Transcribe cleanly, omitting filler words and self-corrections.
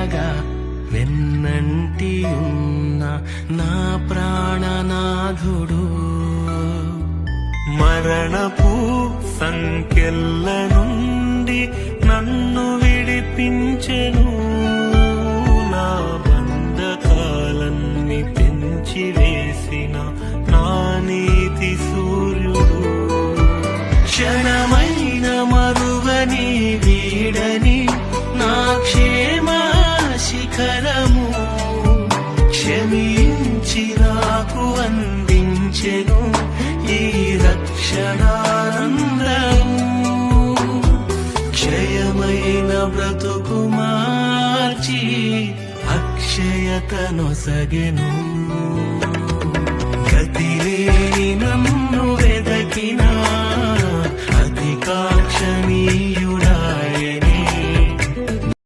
అండగా వెన్నంటి ఉన్న నా ప్రాణనాథుడు. మరణపు సంకెళ్ళ నుండి నన్ను విడిపించెను, నా బంధకాలన్నీ తెంచివేసిన నా నీతి సూర్యుడు. క్షణమైన మరువని వీడని నా క్షేమ శిఖరము క్షమించి నాకు అందించెను ఈ రక్షణానందము. క్షయమైన బ్రతుకు మార్చి అక్షయతనొసగెను. గతిలేని నన్ను వెదకిన